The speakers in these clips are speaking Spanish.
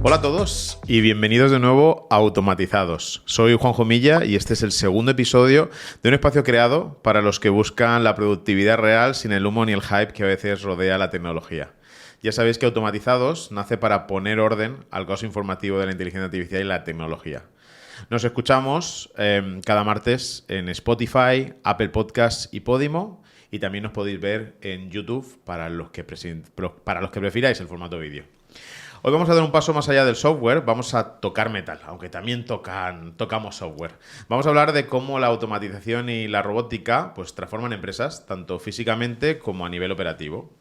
Hola a todos y bienvenidos de nuevo a Automatizados. Soy Juanjo Milla y este es el segundo episodio de un espacio creado para los que buscan la productividad real sin el humo ni el hype que a veces rodea la tecnología. Ya sabéis que Automatizados nace para poner orden al caos informativo de la inteligencia artificial y la tecnología. Nos escuchamos cada martes en Spotify, Apple Podcasts y Podimo, y también nos podéis ver en YouTube para los que prefiráis el formato vídeo. Hoy vamos a dar un paso más allá del software, vamos a tocar metal, aunque también tocamos software. Vamos a hablar de cómo la automatización y la robótica pues, transforman empresas, tanto físicamente como a nivel operativo.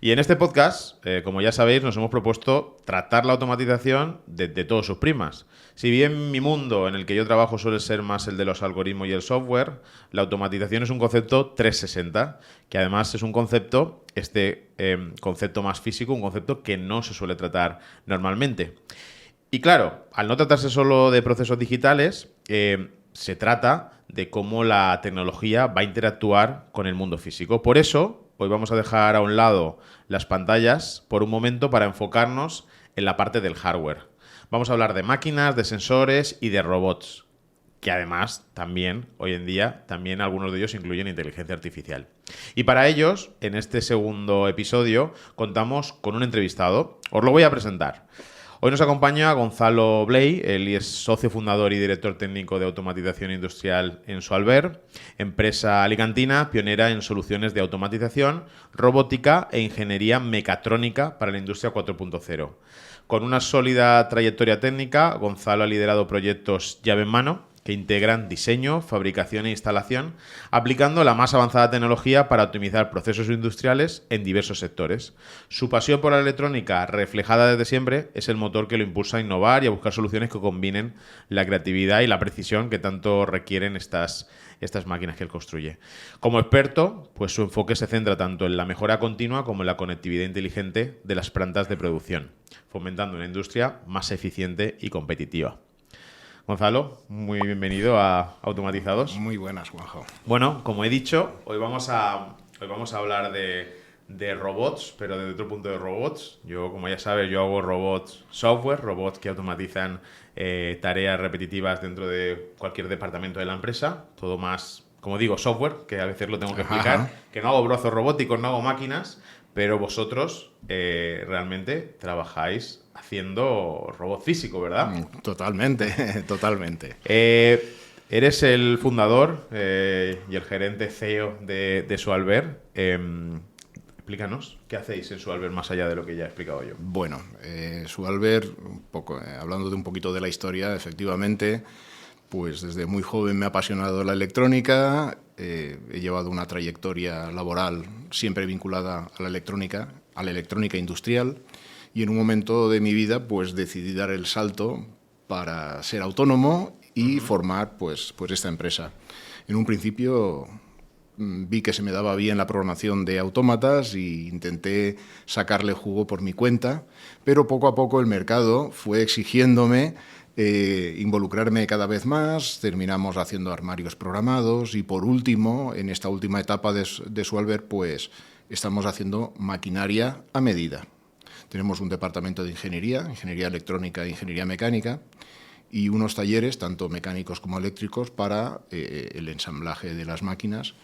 Y en este podcast, como ya sabéis, nos hemos propuesto tratar la automatización de todas sus primas. Si bien mi mundo en el que yo trabajo suele ser más el de los algoritmos y el software, la automatización es un concepto 360, que además es un concepto, concepto más físico, un concepto que no se suele tratar normalmente. Y claro, al no tratarse solo de procesos digitales, se trata de cómo la tecnología va a interactuar con el mundo físico. Por eso, hoy vamos a dejar a un lado las pantallas por un momento para enfocarnos en la parte del hardware. Vamos a hablar de máquinas, de sensores y de robots, que además también, hoy en día, también algunos de ellos incluyen inteligencia artificial. Y para ellos, en este segundo episodio, contamos con un entrevistado. Os lo voy a presentar. Hoy nos acompaña Gonzalo Bley, él es socio fundador y director técnico de automatización industrial en Sualver, empresa alicantina pionera en soluciones de automatización, robótica e ingeniería mecatrónica para la industria 4.0. Con una sólida trayectoria técnica, Gonzalo ha liderado proyectos llave en mano que integran diseño, fabricación e instalación, aplicando la más avanzada tecnología para optimizar procesos industriales en diversos sectores. Su pasión por la electrónica, reflejada desde siempre, es el motor que lo impulsa a innovar y a buscar soluciones que combinen la creatividad y la precisión que tanto requieren estas máquinas que él construye. Como experto, pues su enfoque se centra tanto en la mejora continua como en la conectividad inteligente de las plantas de producción, fomentando una industria más eficiente y competitiva. Gonzalo, muy bienvenido a Automatizados. Muy buenas, Juanjo. Bueno, como he dicho, hoy vamos a hablar de robots, pero desde otro punto de robots. Yo, como ya sabes, yo hago robots software, robots que automatizan tareas repetitivas dentro de cualquier departamento de la empresa. Todo más, como digo, software, que a veces lo tengo que explicar. Ajá. Que no hago brazos robóticos, no hago máquinas, pero vosotros realmente trabajáis haciendo robot físico, ¿verdad? Totalmente, totalmente. Eres el fundador y el gerente CEO de Sualver. Explícanos, ¿qué hacéis en Sualver más allá de lo que ya he explicado yo? Bueno, Sualver, hablando de un poquito de la historia, efectivamente, pues desde muy joven me ha apasionado la electrónica, he llevado una trayectoria laboral siempre vinculada a la electrónica industrial, y en un momento de mi vida pues decidí dar el salto para ser autónomo y formar pues esta empresa. En un principio vi que se me daba bien la programación de autómatas e intenté sacarle jugo por mi cuenta, pero poco a poco el mercado fue exigiéndome involucrarme cada vez más, terminamos haciendo armarios programados y por último, en esta última etapa de Sualver, pues estamos haciendo maquinaria a medida. Tenemos un departamento de ingeniería electrónica e ingeniería mecánica y unos talleres, tanto mecánicos como eléctricos, para el ensamblaje de las máquinas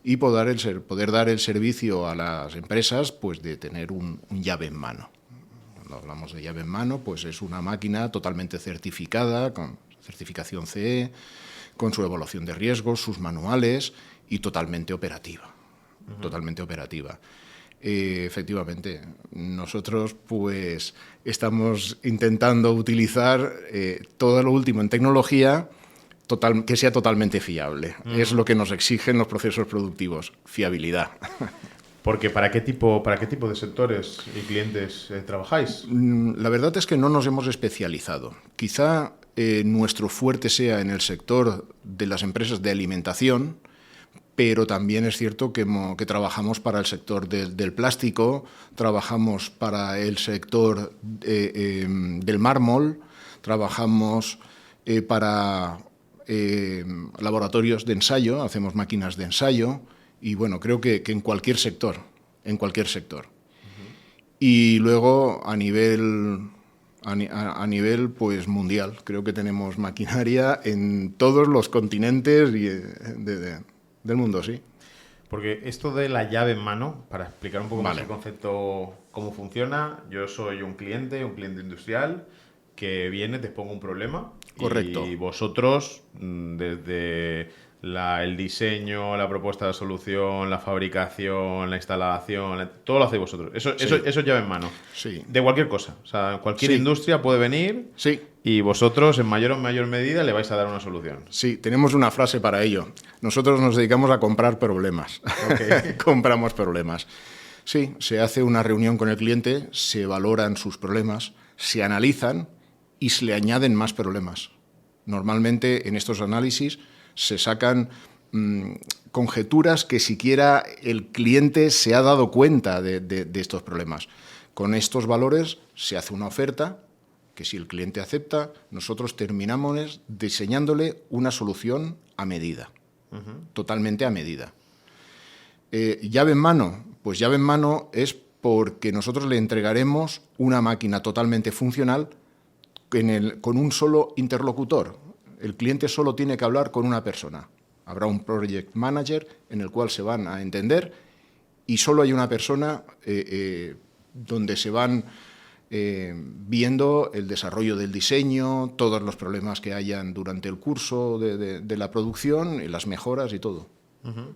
y poder dar el servicio a las empresas pues, de tener un llave en mano. Cuando hablamos de llave en mano, pues es una máquina totalmente certificada, con certificación CE, con su evaluación de riesgos, sus manuales y totalmente operativa. Uh-huh. Totalmente operativa. Efectivamente, nosotros pues estamos intentando utilizar todo lo último en tecnología que sea totalmente fiable. Es lo que nos exigen los procesos productivos, fiabilidad. Porque ¿para qué tipo de sectores y clientes trabajáis? La verdad es que no nos hemos especializado. Quizá nuestro fuerte sea en el sector de las empresas de alimentación, pero también es cierto que trabajamos para el sector del plástico, trabajamos para el sector del mármol, trabajamos para laboratorios de ensayo, hacemos máquinas de ensayo y bueno, creo que en cualquier sector. Uh-huh. Y luego a nivel a nivel pues mundial. Creo que tenemos maquinaria en todos los continentes del mundo, sí. Porque esto de la llave en mano, para explicar un poco más Vale. el concepto, cómo funciona, yo soy un cliente industrial que viene, te pongo un problema Correcto. y vosotros, desde el diseño, la propuesta de solución, la fabricación, la instalación, todo lo hacéis vosotros. Eso es llave en mano. Sí. De cualquier cosa. O sea, cualquier Sí. industria puede venir Sí. y vosotros, en mayor o mayor medida, le vais a dar una solución. Sí, tenemos una frase para ello. Nosotros nos dedicamos a comprar problemas. Okay. Compramos problemas. Sí, se hace una reunión con el cliente, se valoran sus problemas, se analizan y se le añaden más problemas. Normalmente en estos análisis se sacan conjeturas que siquiera el cliente se ha dado cuenta de estos problemas. Con estos valores se hace una oferta que si el cliente acepta, nosotros terminamos diseñándole una solución a medida, totalmente a medida. Llave en mano, pues llave en mano es porque nosotros le entregaremos una máquina totalmente funcional con un solo interlocutor. El cliente solo tiene que hablar con una persona. Habrá un project manager en el cual se van a entender y solo hay una persona donde se van viendo el desarrollo del diseño, todos los problemas que hayan durante el curso de la producción y las mejoras y todo. Uh-huh.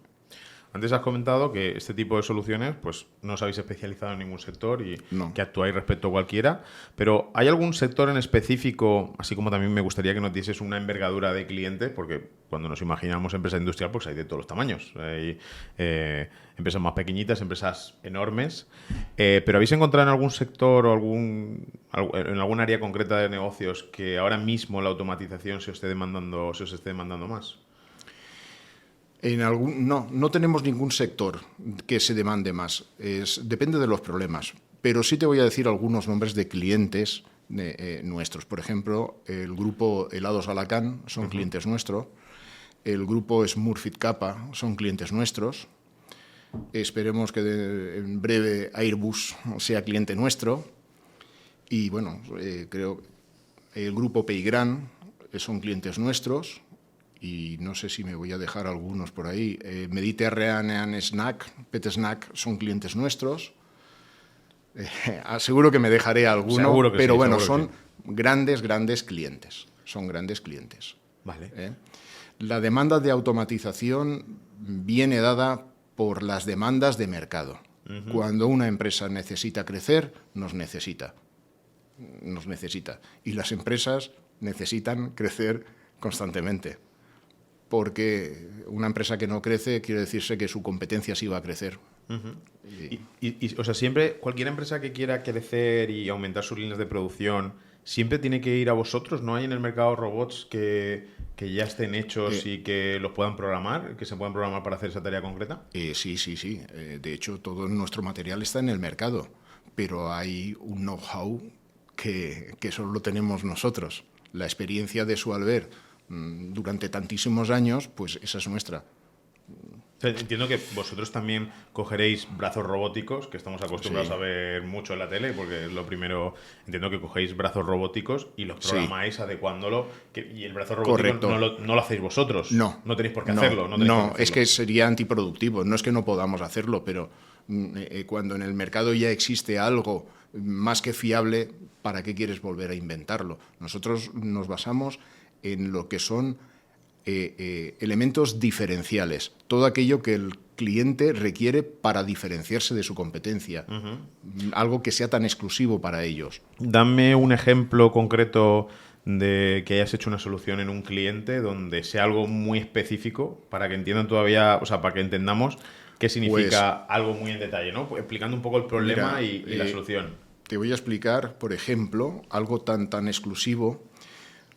Antes has comentado que este tipo de soluciones pues no os habéis especializado en ningún sector y No. que actuáis respecto a cualquiera, pero ¿hay algún sector en específico, así como también me gustaría que nos dieses una envergadura de cliente? Porque cuando nos imaginamos empresa industrial pues hay de todos los tamaños. Hay empresas más pequeñitas, empresas enormes, pero ¿habéis encontrado en algún sector o en algún área concreta de negocios que ahora mismo la automatización se os esté demandando más? No tenemos ningún sector que se demande más. Depende de los problemas. Pero sí te voy a decir algunos nombres de clientes nuestros. Por ejemplo, el grupo Helados Alacant son clientes nuestros. El grupo Smurfit Kappa son clientes nuestros. Esperemos que en breve Airbus sea cliente nuestro. Y bueno, creo el grupo Peigran son clientes nuestros. Y no sé si me voy a dejar algunos por ahí. Mediterranean Snack, Pet Snack son clientes nuestros. Seguro que me dejaré alguno, pero sí, bueno, son grandes clientes. Son grandes clientes. Vale. La demanda de automatización viene dada por las demandas de mercado. Uh-huh. Cuando una empresa necesita crecer, nos necesita. Y las empresas necesitan crecer constantemente. Porque una empresa que no crece quiere decirse que su competencia sí va a crecer. Uh-huh. O sea, siempre, cualquier empresa que quiera crecer y aumentar sus líneas de producción, siempre tiene que ir a vosotros. ¿No hay en el mercado robots que ya estén hechos y que los puedan programar, que se puedan programar para hacer esa tarea concreta? Sí. De hecho, todo nuestro material está en el mercado, pero hay un know-how que solo lo tenemos nosotros. La experiencia de Sualver durante tantísimos años, pues esa es nuestra. Entiendo que vosotros también cogeréis brazos robóticos, que estamos acostumbrados a ver mucho en la tele, porque es lo primero. Entiendo que cogéis brazos robóticos y los programáis adecuándolo. Y el brazo robótico no lo hacéis vosotros. No tenéis por qué hacerlo. Es que sería antiproductivo. No es que no podamos hacerlo, pero cuando en el mercado ya existe algo más que fiable, ¿para qué quieres volver a inventarlo? Nosotros nos basamos en lo que son elementos diferenciales, todo aquello que el cliente requiere para diferenciarse de su competencia, algo que sea tan exclusivo para ellos. Dame un ejemplo concreto de que hayas hecho una solución en un cliente donde sea algo muy específico para que entiendan todavía, o sea, para que entendamos qué significa algo muy en detalle, ¿no? Pues explicando un poco el problema y la solución. Te voy a explicar, por ejemplo, algo tan exclusivo.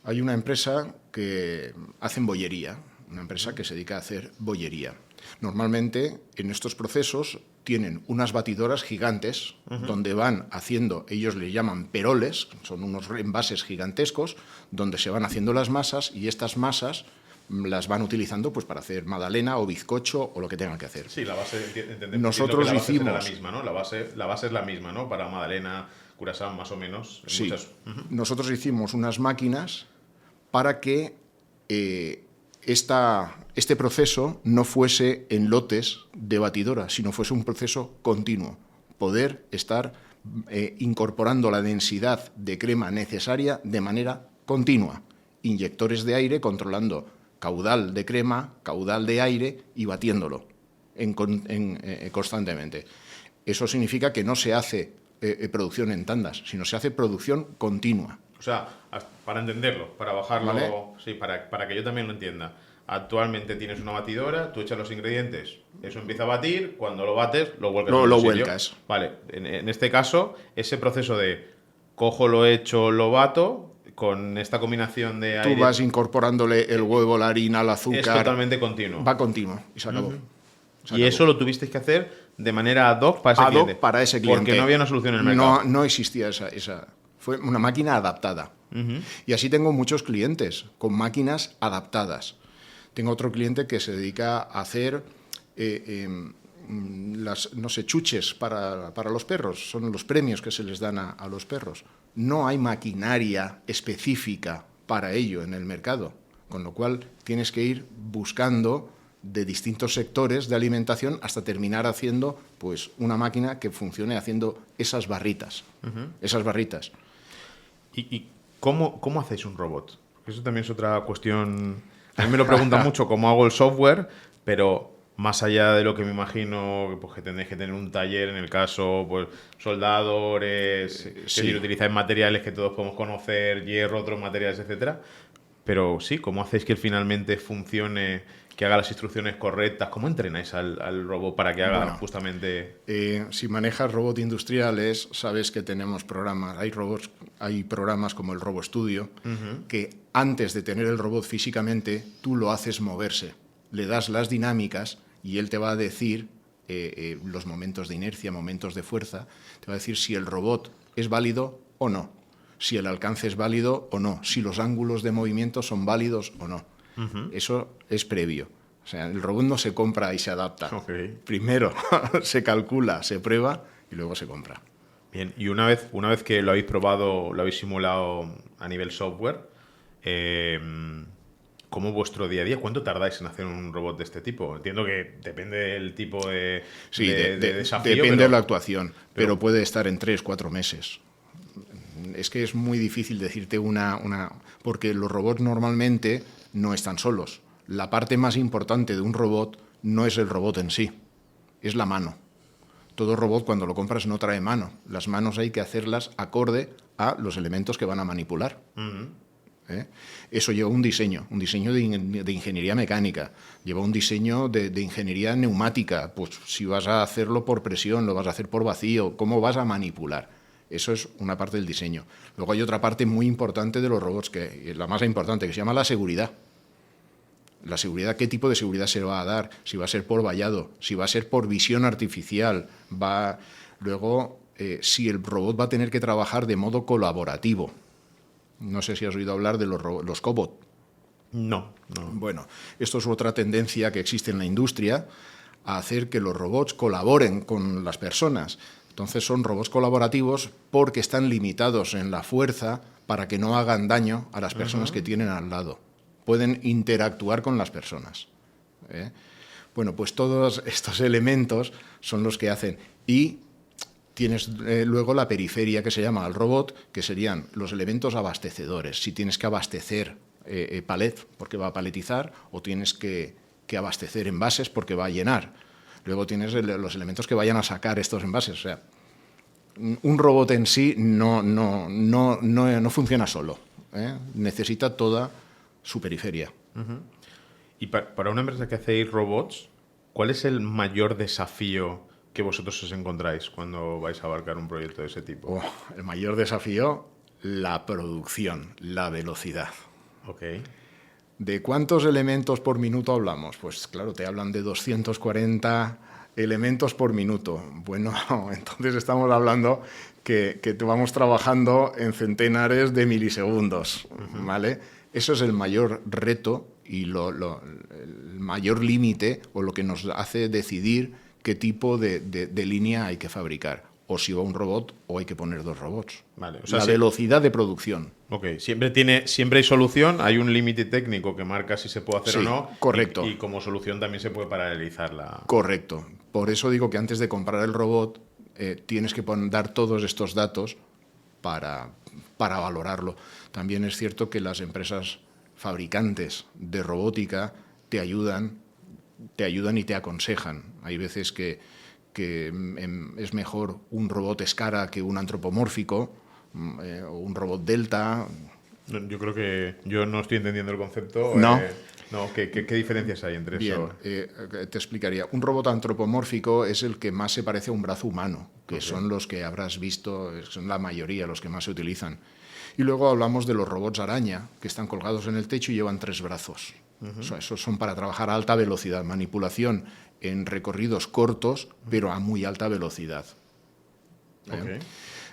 Hay una empresa que hacen bollería, una empresa que se dedica a hacer bollería. Normalmente en estos procesos tienen unas batidoras gigantes donde van haciendo, ellos le llaman peroles, son unos envases gigantescos donde se van haciendo las masas y estas masas las van utilizando pues para hacer magdalena o bizcocho o lo que tengan que hacer. Sí, la base, nosotros la base hicimos la misma, ¿no? La base es la misma, ¿no? Para magdalena Curaçao más o menos. Sí. Nosotros hicimos unas máquinas para que este proceso no fuese en lotes de batidora, sino fuese un proceso continuo. Poder estar incorporando la densidad de crema necesaria de manera continua. Inyectores de aire controlando caudal de crema, caudal de aire y batiéndolo constantemente. Eso significa que no se hace producción en tandas, sino se hace producción continua. O sea, para entenderlo, para bajarlo, ¿vale? Sí, para que yo también lo entienda. Actualmente tienes una batidora, tú echas los ingredientes, eso empieza a batir, cuando lo bates, lo vuelcas. Lo vuelcas. Vale, en este caso, ese proceso de cojo, lo echo, lo bato, con esta combinación de aire... Tú vas incorporándole el huevo, la harina, el azúcar... Es totalmente continuo. Va continuo y se acabó. Y eso lo tuvisteis que hacer de manera ad hoc para ese cliente. Ad hoc para ese cliente. Porque no había una solución en el mercado. No existía esa... Fue una máquina adaptada. Y así tengo muchos clientes con máquinas adaptadas. Tengo otro cliente que se dedica a hacer chuches para los perros. Son los premios que se les dan a los perros. No hay maquinaria específica para ello en el mercado, con lo cual tienes que ir buscando de distintos sectores de alimentación hasta terminar haciendo pues una máquina que funcione haciendo esas barritas. Esas barritas. ¿Y cómo hacéis un robot? Porque eso también es otra cuestión. A mí me lo preguntan mucho cómo hago el software, pero más allá de lo que me imagino, pues que tendréis que tener un taller, en el caso, pues soldadores, sí. Que utilizáis materiales que todos podemos conocer, hierro, otros materiales, etcétera. Pero sí, ¿cómo hacéis que finalmente funcione, que haga las instrucciones correctas? ¿Cómo entrenáis al robot para que haga justamente...? Si manejas robots industriales, sabes que tenemos programas. Hay programas como el RoboStudio, que antes de tener el robot físicamente, tú lo haces moverse. Le das las dinámicas y él te va a decir los momentos de inercia, momentos de fuerza. Te va a decir si el robot es válido o no, si el alcance es válido o no, si los ángulos de movimiento son válidos o no. Eso es previo. O sea, el robot no se compra y se adapta. Primero se calcula, se prueba y luego se compra. Bien, y una vez que lo habéis probado, lo habéis simulado a nivel software, ¿cómo vuestro día a día? ¿Cuánto tardáis en hacer un robot de este tipo? Entiendo que depende del tipo de desafío. Depende de la actuación, pero puede estar en 3-4 meses. Es que es muy difícil decirte porque los robots normalmente no están solos. La parte más importante de un robot no es el robot en sí, es la mano. Todo robot cuando lo compras no trae mano. Las manos hay que hacerlas acorde a los elementos que van a manipular. Eso lleva un diseño de ingeniería mecánica, lleva un diseño de ingeniería neumática. Pues si vas a hacerlo por presión, lo vas a hacer por vacío, ¿cómo vas a manipular? Eso es una parte del diseño. Luego hay otra parte muy importante de los robots, que es la más importante, que se llama la seguridad. La seguridad, ¿qué tipo de seguridad se va a dar? Si va a ser por vallado, si va a ser por visión artificial. Luego, si el robot va a tener que trabajar de modo colaborativo. No sé si has oído hablar de los cobots. No. Bueno, esto es otra tendencia que existe en la industria, a hacer que los robots colaboren con las personas. Entonces son robots colaborativos porque están limitados en la fuerza para que no hagan daño a las personas que tienen al lado. Pueden interactuar con las personas. Bueno, pues todos estos elementos son los que hacen. Y tienes luego la periferia que se llama el robot, que serían los elementos abastecedores. Si tienes que abastecer palet porque va a paletizar, o tienes que abastecer envases porque va a llenar. Luego tienes los elementos que vayan a sacar estos envases. O sea, un robot en sí no funciona solo. Necesita toda su periferia. Y para una empresa que hacéis robots, ¿cuál es el mayor desafío que vosotros os encontráis cuando vais a abarcar un proyecto de ese tipo? El mayor desafío, la producción, la velocidad. ¿De cuántos elementos por minuto hablamos? Pues claro, te hablan de 240 elementos por minuto. Bueno, entonces estamos hablando que vamos trabajando en centenares de milisegundos, ¿vale? Eso es el mayor reto y el mayor límite, o lo que nos hace decidir qué tipo de línea hay que fabricar. o si va un robot o hay que poner 2 robots. Vale, o sea, la velocidad de producción. Ok, siempre hay solución, hay un límite técnico que marca si se puede hacer o no. Correcto. Y como solución también se puede paralelizar la... Correcto. Por eso digo que antes de comprar el robot tienes que dar todos estos datos para valorarlo. También es cierto que las empresas fabricantes de robótica te ayudan y te aconsejan. Hay veces que es mejor un robot Escara que un antropomórfico, o un robot Delta. Yo creo que yo no estoy entendiendo el concepto. No. ¿Qué diferencias hay entre eso? Te explicaría. Un robot antropomórfico es el que más se parece a un brazo humano, que son los que habrás visto, son la mayoría los que más se utilizan. Y luego hablamos de los robots araña, que están colgados en el techo y llevan 3 brazos. O sea, esos son para trabajar a alta velocidad, manipulación en recorridos cortos, pero a muy alta velocidad.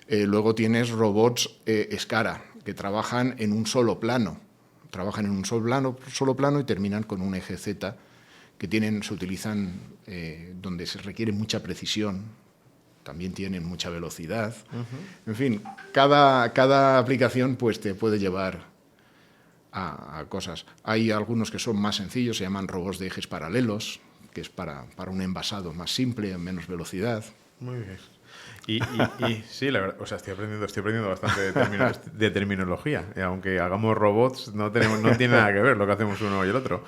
Luego tienes robots Escara, que trabajan en un solo plano. Trabajan en un solo plano y terminan con un eje Z, que se utilizan donde se requiere mucha precisión. También tienen mucha velocidad. En fin, cada aplicación pues, te puede llevar a cosas. Hay algunos que son más sencillos, se llaman robots de ejes paralelos, que es para un envasado más simple, a menos velocidad. Muy bien. Y sí, la verdad, o sea, estoy aprendiendo bastante de terminología. Aunque hagamos robots, no tiene nada que ver lo que hacemos uno y el otro.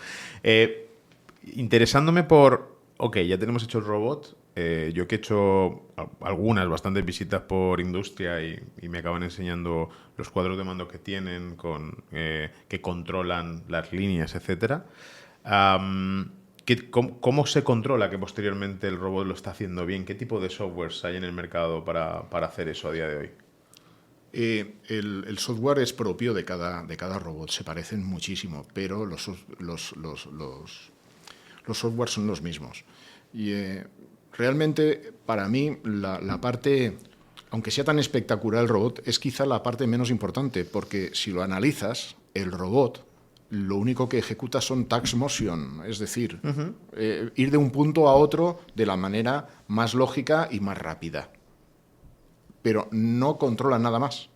Interesándome por... Ok, ya tenemos hecho el robot. Yo que he hecho bastantes visitas por industria y me acaban enseñando los cuadros de mando que tienen, que controlan las líneas, etcétera. ¿Cómo se controla que posteriormente el robot lo está haciendo bien? ¿Qué tipo de softwares hay en el mercado para hacer eso a día de hoy? El software es propio de cada robot, se parecen muchísimo, pero los softwares son los mismos. Y realmente, para mí, la parte, aunque sea tan espectacular el robot, es quizá la parte menos importante, porque si lo analizas, el robot lo único que ejecuta son task motion, es decir, ir de un punto a otro de la manera más lógica y más rápida. Pero no controla nada más.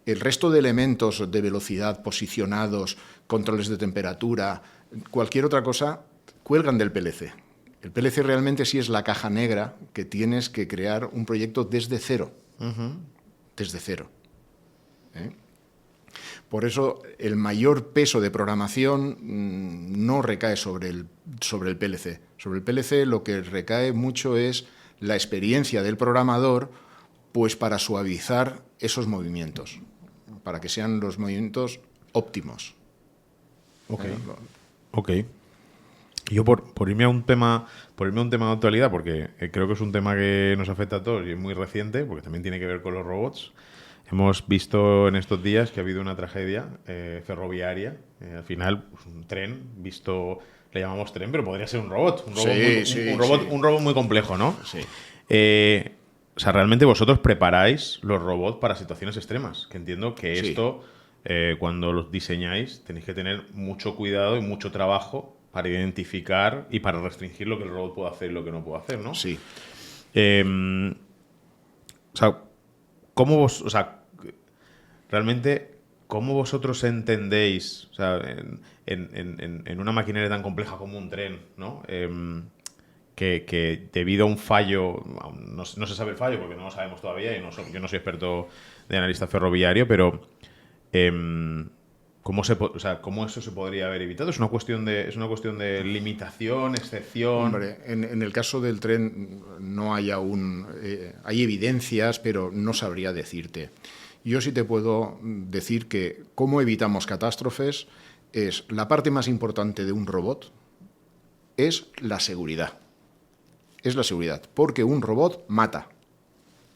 El resto de elementos de velocidad, posicionados, controles de temperatura, cualquier otra cosa, cuelgan del PLC. El PLC realmente sí es la caja negra que tienes que crear un proyecto desde cero. Desde cero. Por eso el mayor peso de programación no recae sobre el PLC. Sobre el PLC lo que recae mucho es la experiencia del programador, pues para suavizar esos movimientos, para que sean los movimientos óptimos. Ok. Yo por irme a un tema de actualidad, porque creo que es un tema que nos afecta a todos y es muy reciente, porque también tiene que ver con los robots. Hemos visto en estos días que ha habido una tragedia ferroviaria. Al final, pues, un tren, le llamamos tren, pero podría ser un robot. Un robot muy complejo, ¿no? Sí. O sea, realmente vosotros preparáis los robots para situaciones extremas. Que entiendo que esto, cuando los diseñáis, tenéis que tener mucho cuidado y mucho trabajo para identificar y para restringir lo que el robot puede hacer y lo que no puede hacer, ¿no? Sí. Realmente, ¿cómo vosotros entendéis, o sea, en una maquinaria tan compleja como un tren, ¿no? Que debido a un fallo, no se sabe el fallo porque no lo sabemos todavía y yo no soy experto de analista ferroviario, pero ¿cómo eso se podría haber evitado? ¿Es una cuestión de limitación, excepción? Hombre, en el caso del tren no hay aún... hay evidencias, pero no sabría decirte. Yo sí te puedo decir que cómo evitamos catástrofes es la parte más importante de un robot, es la seguridad. Es la seguridad, porque un robot mata,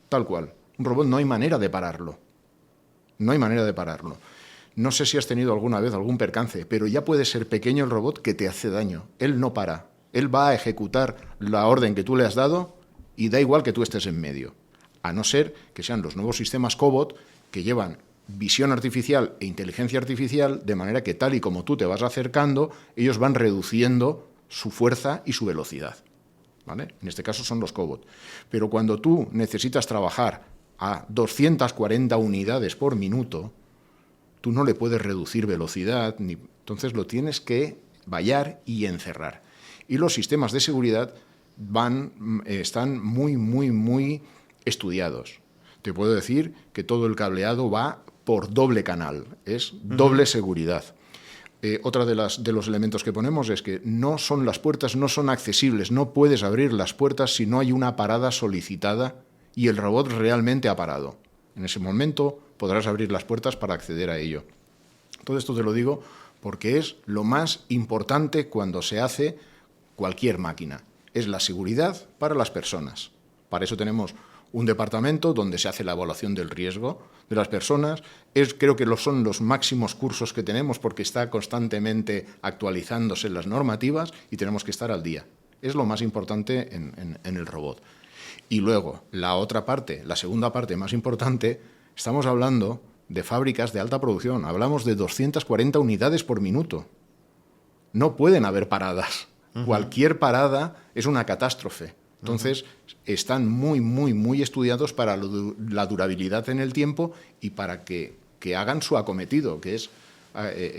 tal cual. Un robot no hay manera de pararlo. No hay manera de pararlo. No sé si has tenido alguna vez algún percance, pero ya puede ser pequeño el robot que te hace daño. Él no para. Él va a ejecutar la orden que tú le has dado y da igual que tú estés en medio. A no ser que sean los nuevos sistemas Cobot que llevan visión artificial e inteligencia artificial, de manera que tal y como tú te vas acercando, ellos van reduciendo su fuerza y su velocidad. ¿vale? En este caso son los cobots. Pero cuando tú necesitas trabajar a 240 unidades por minuto, tú no le puedes reducir velocidad, entonces lo tienes que vallar y encerrar. Y los sistemas de seguridad están muy, muy, muy estudiados. Te puedo decir que todo el cableado va por doble canal, es doble seguridad. Otra de los elementos que ponemos es que las puertas no son accesibles, no puedes abrir las puertas si no hay una parada solicitada y el robot realmente ha parado. En ese momento podrás abrir las puertas para acceder a ello. Todo esto te lo digo porque es lo más importante cuando se hace cualquier máquina. Es la seguridad para las personas. Para eso tenemos un departamento donde se hace la evaluación del riesgo de las personas. Creo que son los máximos cursos que tenemos porque está constantemente actualizándose las normativas y tenemos que estar al día. Es lo más importante en el robot. Y luego, la segunda parte más importante, estamos hablando de fábricas de alta producción. Hablamos de 240 unidades por minuto. No pueden haber paradas. Cualquier parada es una catástrofe. Entonces, están muy, muy, muy estudiados para la durabilidad en el tiempo y para que hagan su acometido, que es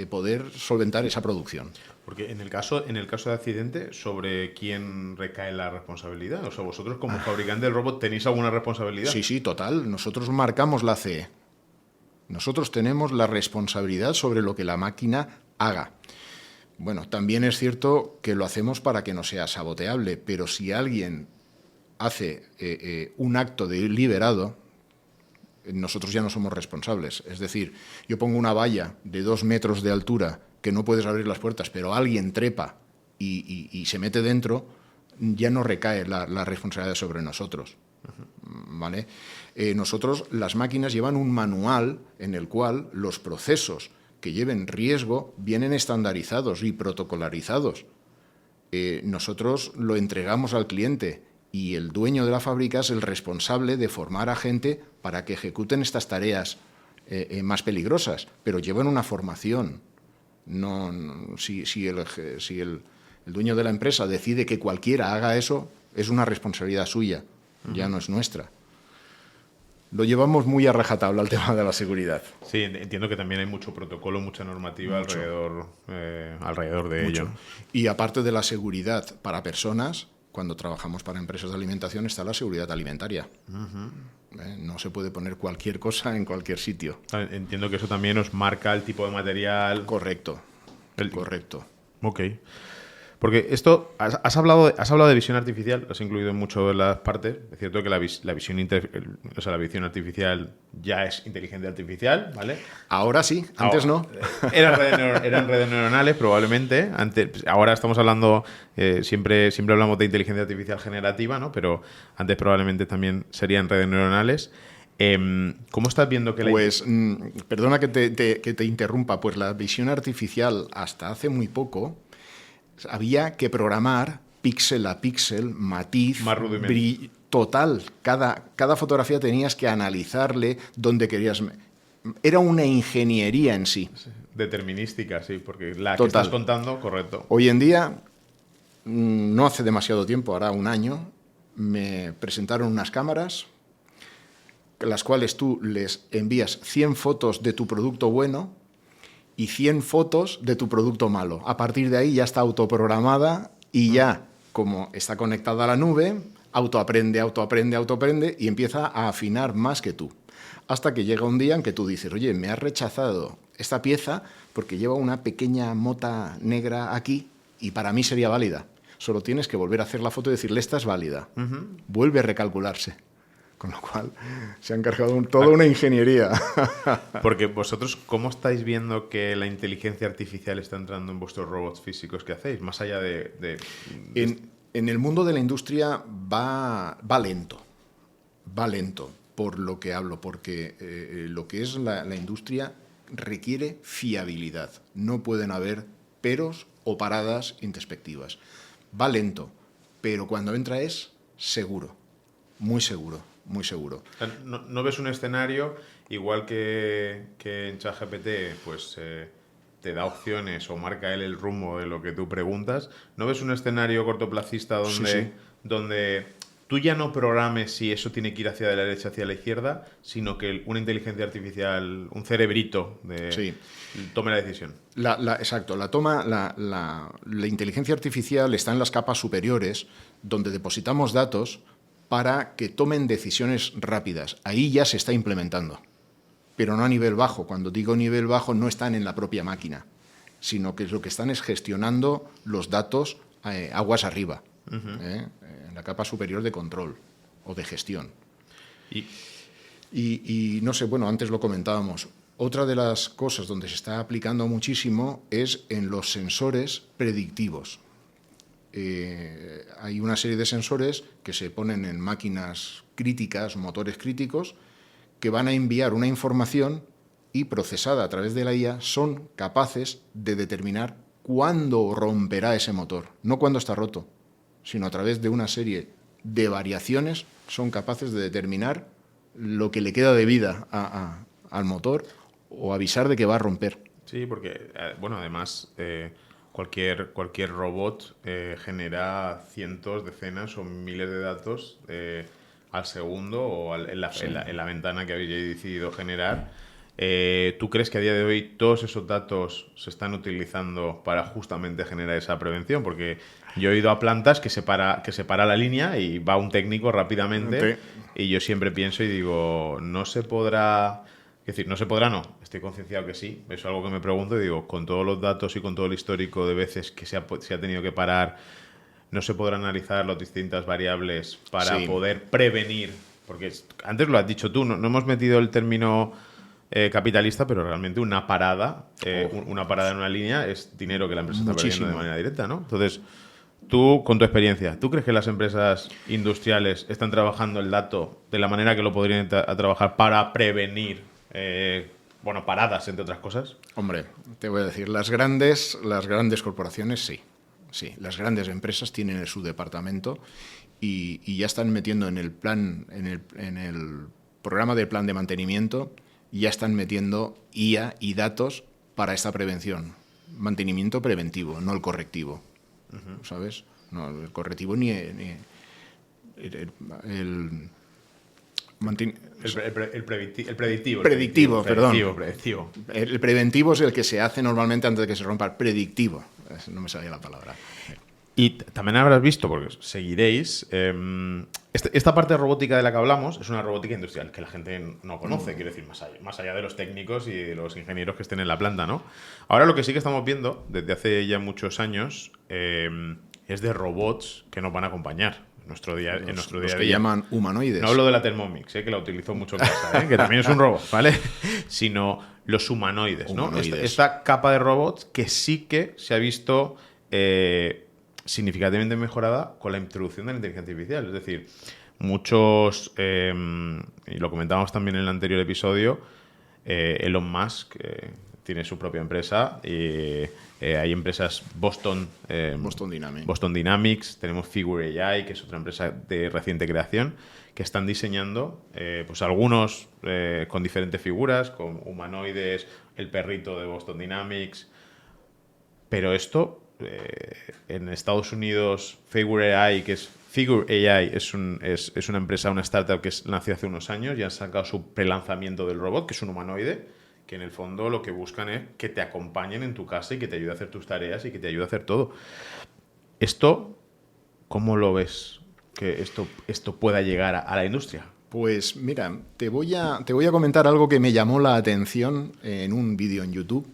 poder solventar esa producción. Porque en el caso de accidente, ¿sobre quién recae la responsabilidad? O sea, vosotros como fabricante del robot, ¿tenéis alguna responsabilidad? Sí, total. Nosotros marcamos la CE. Nosotros tenemos la responsabilidad sobre lo que la máquina haga. Bueno, también es cierto que lo hacemos para que no sea saboteable, pero si alguien hace un acto deliberado, nosotros ya no somos responsables. Es decir, yo pongo una valla de 2 metros de altura que no puedes abrir las puertas, pero alguien trepa y se mete dentro, ya no recae la responsabilidad sobre nosotros. ¿Vale? Nosotros, las máquinas llevan un manual en el cual los procesos que lleven riesgo vienen estandarizados y protocolarizados. Nosotros lo entregamos al cliente y el dueño de la fábrica es el responsable de formar a gente para que ejecuten estas tareas más peligrosas, pero llevan una formación. Si el dueño de la empresa decide que cualquiera haga eso, es una responsabilidad suya, ya no es nuestra. Lo llevamos muy a rajatabla al tema de la seguridad. Sí, entiendo que también hay mucho protocolo, mucha normativa alrededor de ello. Y aparte de la seguridad para personas, cuando trabajamos para empresas de alimentación está la seguridad alimentaria. No se puede poner cualquier cosa en cualquier sitio. Entiendo que eso también os marca el tipo de material. Correcto. Correcto. Ok. Porque esto, has hablado de visión artificial, lo has incluido en mucho de las partes. Es cierto que la visión artificial ya es inteligencia artificial, ¿vale? Ahora sí, antes no. Eran redes neuronales, probablemente. Ahora estamos hablando, siempre hablamos de inteligencia artificial generativa, ¿no? Pero antes probablemente también serían redes neuronales. ¿Cómo estás viendo que perdona que te interrumpa, pues la visión artificial hasta hace muy poco había que programar píxel a píxel, matiz, brillo, total. Cada fotografía tenías que analizarle dónde querías. Era una ingeniería en sí. Determinística, sí, porque la total. Que estás contando, correcto. Hoy en día, no hace demasiado tiempo, hará un año, me presentaron unas cámaras, las cuales tú les envías 100 fotos de tu producto bueno y 100 fotos de tu producto malo. A partir de ahí ya está autoprogramada y ya, como está conectada a la nube, autoaprende y empieza a afinar más que tú. Hasta que llega un día en que tú dices, oye, me has rechazado esta pieza porque lleva una pequeña mota negra aquí y para mí sería válida. Solo tienes que volver a hacer la foto y decirle, esta es válida. Vuelve a recalcularse. Con lo cual, se ha encargado toda una ingeniería. Porque vosotros, ¿cómo estáis viendo que la inteligencia artificial está entrando en vuestros robots físicos que hacéis? Más allá de... En el mundo de la industria va lento. Va lento, por lo que hablo, porque lo que es la industria requiere fiabilidad. No pueden haber peros o paradas introspectivas. Va lento, pero cuando entra es seguro, muy seguro. Muy seguro. ¿No ves un escenario igual que en ChatGPT pues te da opciones o marca él el rumbo de lo que tú preguntas? ¿No ves un escenario cortoplacista donde tú ya no programes si eso tiene que ir hacia la derecha, hacia la izquierda, sino que una inteligencia artificial, un cerebrito, Sí. tome la decisión. Exacto, la inteligencia artificial está en las capas superiores, donde depositamos datos para que tomen decisiones rápidas. Ahí ya se está implementando, pero no a nivel bajo. Cuando digo nivel bajo, no están en la propia máquina, sino que lo que están es gestionando los datos aguas arriba, en la capa superior de control o de gestión. Y no sé, bueno, antes lo comentábamos. Otra de las cosas donde se está aplicando muchísimo es en los sensores predictivos. Hay una serie de sensores que se ponen en máquinas críticas, motores críticos, que van a enviar una información y, procesada a través de la IA, son capaces de determinar cuándo romperá ese motor. No cuándo está roto, sino a través de una serie de variaciones son capaces de determinar lo que le queda de vida al motor o avisar de que va a romper. Sí, porque, bueno, además, cualquier robot genera cientos, decenas o miles de datos al segundo o en la ventana que habéis decidido generar. ¿Tú crees que a día de hoy todos esos datos se están utilizando para justamente generar esa prevención? Porque yo he ido a plantas que se para la línea y va un técnico rápidamente y yo siempre pienso y digo, no se podrá... Es decir, no se podrá, no. Estoy concienciado que sí. Eso es algo que me pregunto y digo, con todos los datos y con todo el histórico de veces que se ha tenido que parar, ¿no se podrán analizar las distintas variables para poder prevenir? Porque antes lo has dicho tú, no hemos metido el término capitalista, pero realmente una parada en una línea es dinero que la empresa está perdiendo de manera directa, ¿no? Entonces, tú, con tu experiencia, ¿tú crees que las empresas industriales están trabajando el dato de la manera que lo podrían trabajar para prevenir paradas, entre otras cosas? Hombre, te voy a decir, las grandes corporaciones sí. Sí, las grandes empresas tienen su departamento y ya están metiendo en el plan, en el programa del plan de mantenimiento, ya están metiendo IA y datos para esta prevención. Mantenimiento preventivo, no el correctivo. ¿Sabes? No, el correctivo ni el predictivo. Predictivo, perdón. Predictivo. El preventivo es el que se hace normalmente antes de que se rompa. El predictivo. No me salía la palabra. Y también habrás visto, porque seguiréis, esta parte de robótica de la que hablamos es una robótica industrial que la gente no conoce, quiero decir, más allá de los técnicos y de los ingenieros que estén en la planta, ¿no? Ahora lo que sí que estamos viendo desde hace ya muchos años es de robots que nos van a acompañar en nuestro día a día. Que llaman humanoides. No hablo de la Thermomix, que la utilizo mucho en casa, que también es un robot, ¿vale? Sino los humanoides, ¿no? Esta capa de robots que sí que se ha visto significativamente mejorada con la introducción de la inteligencia artificial. Es decir, muchos, y lo comentábamos también en el anterior episodio, Elon Musk tiene su propia empresa y hay empresas Boston Dynamics, tenemos Figure AI, que es otra empresa de reciente creación, que están diseñando pues algunos con diferentes figuras, con humanoides, el perrito de Boston Dynamics, pero esto en Estados Unidos, Figure AI es una empresa, una startup que nació hace unos años y han sacado su prelanzamiento del robot, que es un humanoide, que en el fondo lo que buscan es que te acompañen en tu casa y que te ayude a hacer tus tareas y que te ayude a hacer todo. Esto, ¿cómo lo ves? Que esto pueda llegar a la industria. Pues mira, te voy a comentar algo que me llamó la atención en un vídeo en YouTube,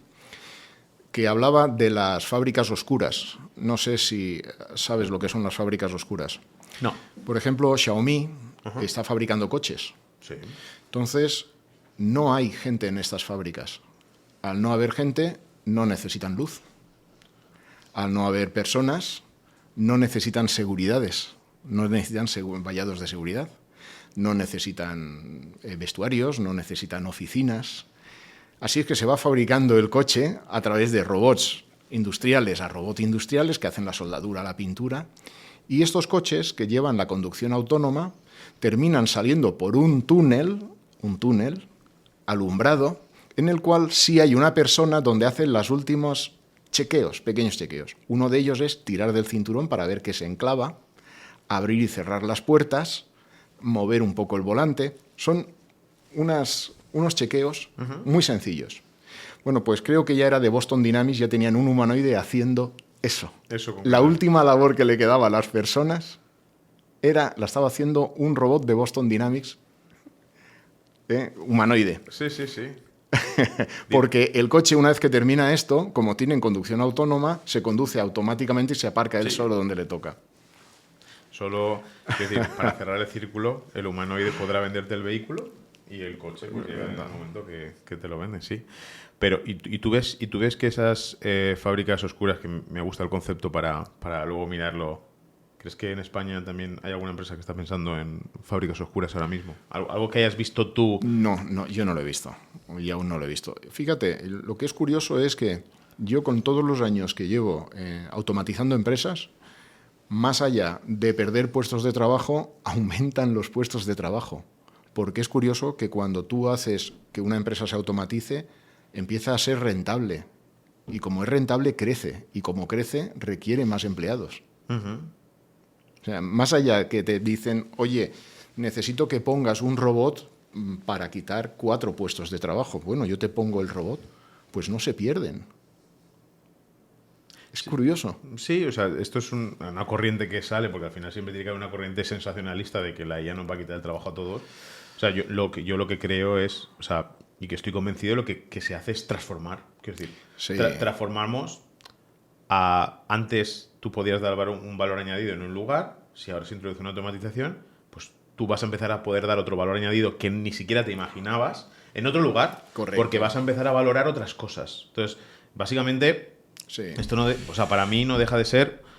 que hablaba de las fábricas oscuras. No sé si sabes lo que son las fábricas oscuras. No. Por ejemplo, Xiaomi está fabricando coches. Sí. Entonces, no hay gente en estas fábricas. Al no haber gente, no necesitan luz. Al no haber personas, no necesitan seguridades. No necesitan vallados de seguridad. No necesitan vestuarios, no necesitan oficinas. Así es que se va fabricando el coche a través de robots industriales que hacen la soldadura, la pintura. Y estos coches que llevan la conducción autónoma terminan saliendo por un túnel alumbrado, en el cual sí hay una persona donde hacen los últimos chequeos, pequeños chequeos. Uno de ellos es tirar del cinturón para ver que se enclava. abrir y cerrar las puertas, mover un poco el volante. Son unos chequeos muy sencillos. Bueno, pues creo que ya era de Boston Dynamics, ya tenían un humanoide haciendo eso. La última labor que le quedaba a las personas la estaba haciendo un robot de Boston Dynamics humanoide. Sí. Porque el coche, una vez que termina esto, como tiene en conducción autónoma, se conduce automáticamente y se aparca él solo donde le toca. Solo, es decir, para cerrar el círculo, el humanoide podrá venderte el vehículo y el coche pues llega en el momento que te lo venden, sí. Pero, ¿y tú ves que esas fábricas oscuras, que me gusta el concepto para luego mirarlo, crees que en España también hay alguna empresa que está pensando en fábricas oscuras ahora mismo? ¿Algo que hayas visto tú? No, yo no lo he visto. Y aún no lo he visto. Fíjate, lo que es curioso es que yo con todos los años que llevo automatizando empresas, más allá de perder puestos de trabajo, aumentan los puestos de trabajo. Porque es curioso que cuando tú haces que una empresa se automatice, empieza a ser rentable. Y como es rentable, crece. Y como crece, requiere más empleados. O sea, más allá que te dicen, oye, necesito que pongas un robot para quitar 4 puestos de trabajo. Bueno, yo te pongo el robot, pues no se pierden. Es curioso. Sí, o sea, esto es una corriente que sale, porque al final siempre tiene que haber una corriente sensacionalista de que la IA nos va a quitar el trabajo a todos. O sea, yo lo que creo es, o sea, y que estoy convencido de lo que se hace es transformar. Quiero decir, sí. Transformamos antes tú podías dar un valor añadido en un lugar, si ahora se introduce una automatización, pues tú vas a empezar a poder dar otro valor añadido que ni siquiera te imaginabas en otro lugar. Correcto. Porque vas a empezar a valorar otras cosas. Entonces, básicamente, sí. Esto o sea, para mí no deja de ser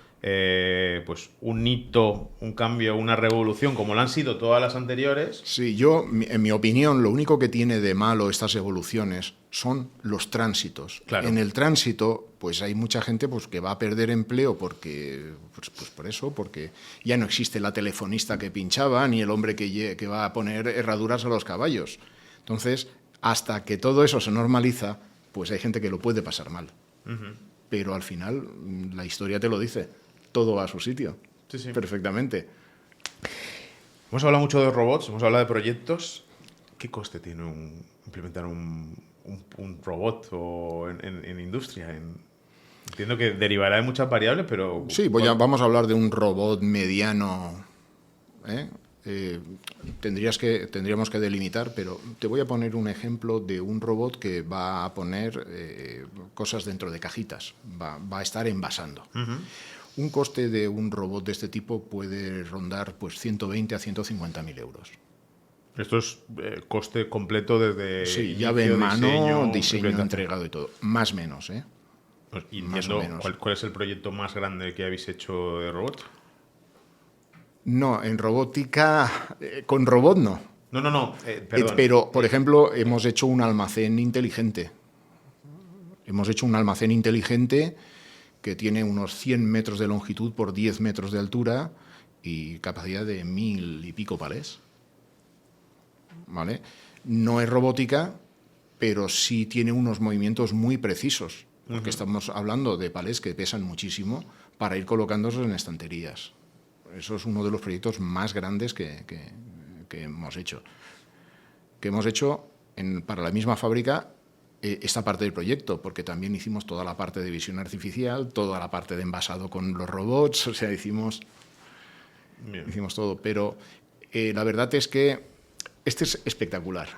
pues un hito, un cambio, una revolución, como lo han sido todas las anteriores. Sí, en mi opinión, lo único que tiene de malo estas evoluciones son los tránsitos. Claro. En el tránsito, pues hay mucha gente pues, que va a perder empleo porque, pues por eso, porque ya no existe la telefonista que pinchaba ni el hombre que va a poner herraduras a los caballos. Entonces, hasta que todo eso se normaliza, pues hay gente que lo puede pasar mal. Pero al final, la historia te lo dice. Todo va a su sitio. Sí. Perfectamente. Hemos hablado mucho de robots, hemos hablado de proyectos. ¿Qué coste tiene implementar un robot o en industria? Entiendo que derivará de muchas variables, pero... Sí, vamos a hablar de un robot mediano. Tendríamos que delimitar, pero te voy a poner un ejemplo de un robot que va a poner cosas dentro de cajitas, va a estar envasando. Un coste de un robot de este tipo puede rondar pues 120 a 150.000 euros. Esto es coste completo desde... Sí, llave en mano, diseño entregado y todo. Más o menos, ¿eh? Pues, entiendo, ¿cuál es el proyecto más grande que habéis hecho de robot? No, en robótica, con robot no. No, perdón. Pero, por ejemplo, hemos hecho un almacén inteligente. Hemos hecho un almacén inteligente que tiene unos 100 metros de longitud por 10 metros de altura y capacidad de 1000 y pico palés. ¿Vale? No es robótica, pero sí tiene unos movimientos muy precisos, porque estamos hablando de palés que pesan muchísimo para ir colocándolos en estanterías. Eso es uno de los proyectos más grandes que hemos hecho. Que hemos hecho para la misma fábrica esta parte del proyecto, porque también hicimos toda la parte de visión artificial, toda la parte de envasado con los robots, o sea, hicimos todo. Pero la verdad es que este es espectacular.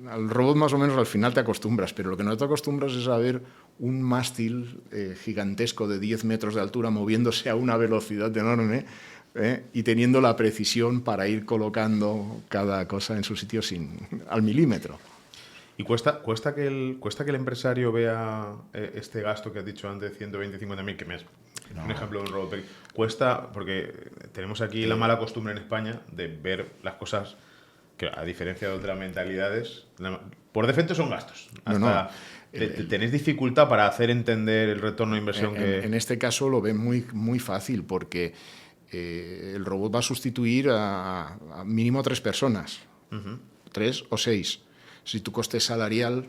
Al robot más o menos al final te acostumbras, pero lo que no te acostumbras es a ver un mástil gigantesco de 10 metros de altura moviéndose a una velocidad enorme y teniendo la precisión para ir colocando cada cosa en su sitio al milímetro. ¿Y cuesta que el empresario vea este gasto que has dicho antes, 120, 50.000, que me es un ejemplo de un robot? Cuesta, porque tenemos aquí la mala costumbre en España de ver las cosas que, a diferencia de otras mentalidades, por defecto son gastos. ¿Tenéis dificultad para hacer entender el retorno de inversión En este caso lo ven muy, muy fácil, porque el robot va a sustituir a mínimo 3 personas, 3 o 6. Si tu coste salarial,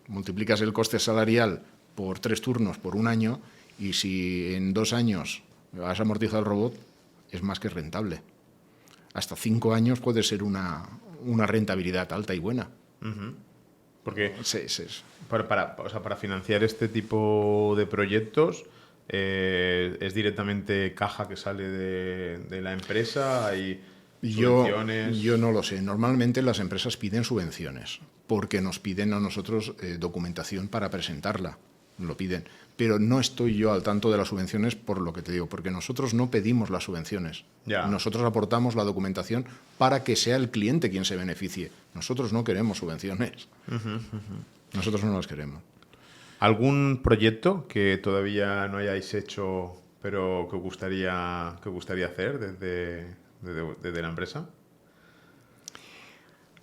multiplicas el coste salarial por 3 turnos por un año, y si en 2 años has amortizado el robot, es más que rentable. Hasta 5 años puede ser una rentabilidad alta y buena. Porque Sí. o sea, para financiar este tipo de proyectos, ¿es directamente caja que sale de la empresa? ¿Hay subvenciones? Yo no lo sé. Normalmente las empresas piden subvenciones porque nos piden a nosotros documentación para presentarla. Lo piden. Pero no estoy yo al tanto de las subvenciones por lo que te digo, porque nosotros no pedimos las subvenciones. Ya. Nosotros aportamos la documentación para que sea el cliente quien se beneficie. Nosotros no queremos subvenciones. Nosotros no las queremos. ¿Algún proyecto que todavía no hayáis hecho, pero que gustaría hacer desde la empresa?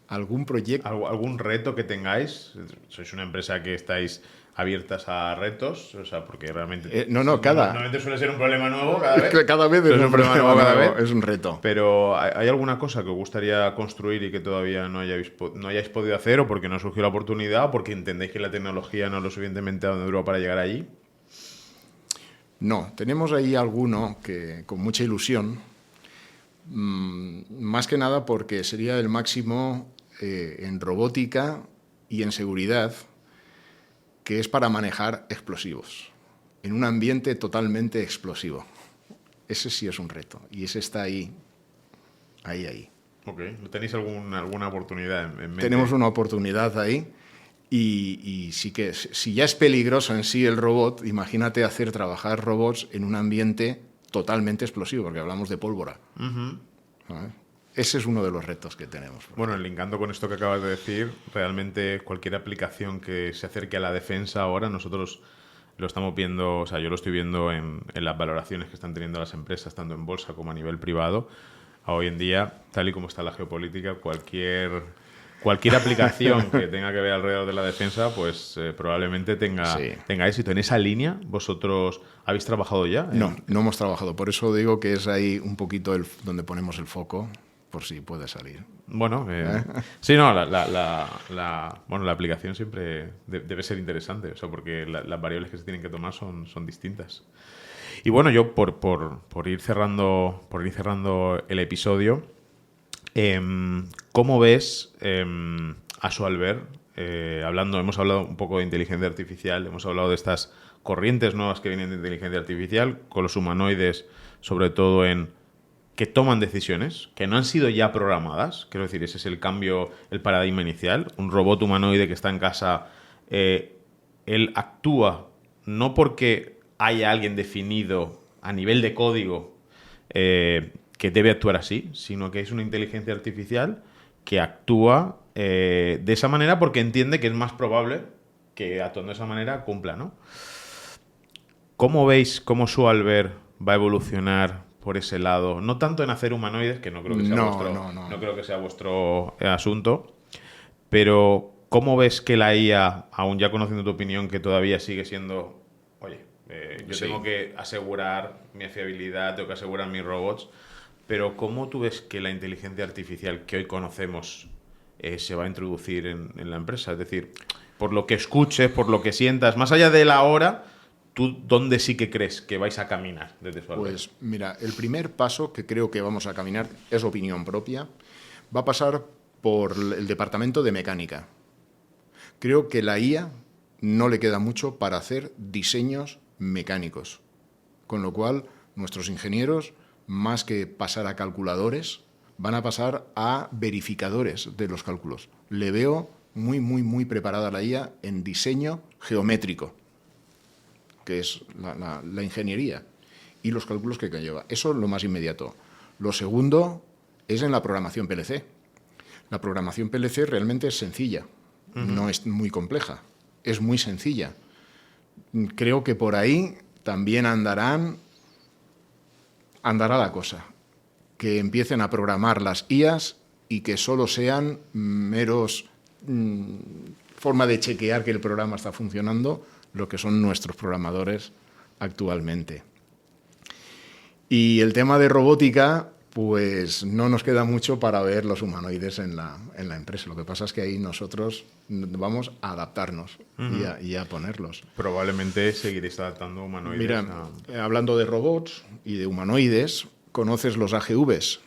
¿Algún proyecto? ¿Algún reto que tengáis? ¿Sois una empresa que estáis abiertas a retos? O sea, porque realmente... Normalmente suele ser un problema nuevo cada vez. Cada vez es un problema nuevo, cada vez. es un reto. Pero ¿hay alguna cosa que os gustaría construir y que todavía no hayáis podido hacer, o porque no surgió la oportunidad, o porque entendéis que la tecnología no es lo suficientemente madura para llegar allí? No, tenemos ahí alguno que con mucha ilusión, más que nada porque sería el máximo en robótica y en seguridad, que es para manejar explosivos en un ambiente totalmente explosivo. Ese sí es un reto y ese está ahí. Ok, ¿tenéis alguna oportunidad en mente? Tenemos una oportunidad ahí y sí que, si ya es peligroso en sí el robot, imagínate hacer trabajar robots en un ambiente totalmente explosivo, porque hablamos de pólvora. ¿Sabes? Ese es uno de los retos que tenemos. Bueno, linkando con esto que acabas de decir, realmente cualquier aplicación que se acerque a la defensa ahora, nosotros lo estamos viendo, o sea, yo lo estoy viendo en las valoraciones que están teniendo las empresas, tanto en bolsa como a nivel privado. Hoy en día, tal y como está la geopolítica, cualquier aplicación que tenga que ver alrededor de la defensa, pues probablemente tenga éxito. En esa línea, ¿vosotros habéis trabajado ya? No hemos trabajado. Por eso digo que es ahí un poquito donde ponemos el foco, por si puede salir. Bueno, sí, no, la aplicación siempre debe ser interesante, o sea, porque las variables que se tienen que tomar son distintas. Y bueno, yo por ir cerrando el episodio, ¿cómo ves a Sualver? Hemos hablado un poco de inteligencia artificial, hemos hablado de estas corrientes nuevas que vienen de inteligencia artificial, con los humanoides, sobre todo que toman decisiones, que no han sido ya programadas. Quiero decir, ese es el cambio, el paradigma inicial. Un robot humanoide que está en casa, él actúa no porque haya alguien definido a nivel de código que debe actuar así, sino que es una inteligencia artificial que actúa de esa manera porque entiende que es más probable que actuando de esa manera cumpla, ¿no? ¿Cómo veis cómo Sualver va a evolucionar por ese lado? No tanto en hacer humanoides, que no creo que sea no creo que sea vuestro asunto, pero ¿cómo ves que la IA, aún ya conociendo tu opinión, que todavía sigue siendo, oye, yo tengo que asegurar mi fiabilidad, tengo que asegurar mis robots, pero ¿cómo tú ves que la inteligencia artificial que hoy conocemos se va a introducir en la empresa? Es decir, por lo que escuches, por lo que sientas, más allá de la hora, ¿tú dónde sí que crees que vais a caminar desde Sualver? Pues mira, el primer paso que creo que vamos a caminar, es opinión propia, va a pasar por el departamento de mecánica. Creo que la IA no le queda mucho para hacer diseños mecánicos, con lo cual nuestros ingenieros, más que pasar a calculadores, van a pasar a verificadores de los cálculos. Le veo muy preparada la IA en diseño geométrico, que es la ingeniería, y los cálculos que lleva. Eso es lo más inmediato. Lo segundo es en la programación PLC. La programación PLC realmente es sencilla, no es muy compleja, es muy sencilla. Creo que por ahí también andará la cosa, que empiecen a programar las IAs y que solo sean meros forma de chequear que el programa está funcionando, lo que son nuestros programadores actualmente. Y el tema de robótica, pues no nos queda mucho para ver los humanoides en la empresa. Lo que pasa es que ahí nosotros vamos a adaptarnos y a ponerlos. Probablemente seguiréis adaptando humanoides. Mira, hablando de robots y de humanoides, ¿Conoces los AGVs?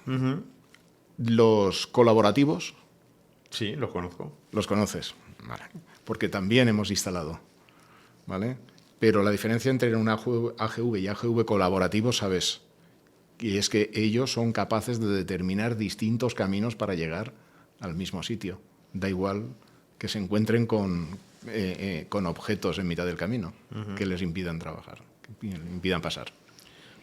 Los colaborativos. Sí, los conozco. Los conoces, vale. Porque también hemos instalado, ¿vale? Pero la diferencia entre un AGV y AGV colaborativo, ¿sabes? Y es que ellos son capaces de determinar distintos caminos para llegar al mismo sitio. Da igual que se encuentren con objetos en mitad del camino que les impidan trabajar, que les impidan pasar.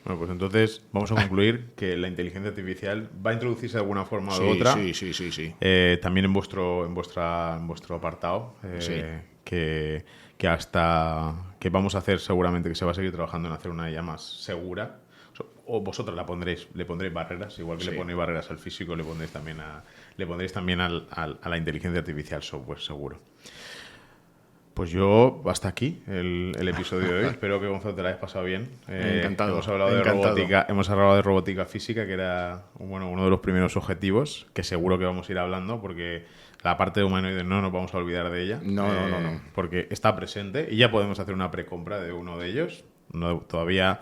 Bueno, pues entonces vamos a concluir que la inteligencia artificial va a introducirse de alguna forma o de otra. Sí. También en vuestro apartado, Sí. que que vamos a hacer seguramente, que se va a seguir trabajando en hacer una IA más segura. O vosotras le pondréis barreras, igual que le ponéis barreras al físico, le pondréis también a la inteligencia artificial software seguro. Pues yo, hasta aquí el episodio de hoy. Espero que, Gonzalo, te la hayas pasado bien. Encantado. Hemos hablado de robótica física, que era uno de los primeros objetivos, que seguro que vamos a ir hablando, porque la parte de humanoides no nos vamos a olvidar de ella. No. Porque está presente y ya podemos hacer una precompra de uno de ellos. Todavía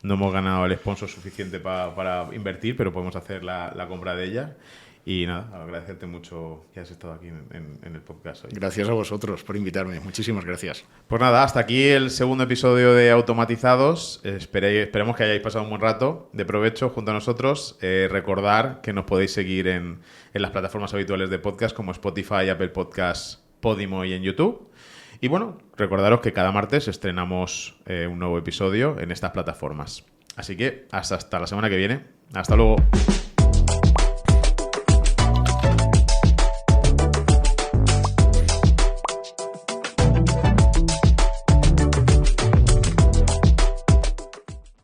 no hemos ganado el sponsor suficiente para invertir, pero podemos hacer la compra de ella. Y nada, agradecerte mucho que has estado aquí en el podcast hoy. Gracias a vosotros por invitarme. Muchísimas gracias. Pues nada, hasta aquí el segundo episodio de Automatizados. Esperemos que hayáis pasado un buen rato de provecho junto a nosotros. Recordar que nos podéis seguir en las plataformas habituales de podcast como Spotify, Apple Podcasts, Podimo y en YouTube. Y bueno, recordaros que cada martes estrenamos un nuevo episodio en estas plataformas. Así que hasta la semana que viene. Hasta luego.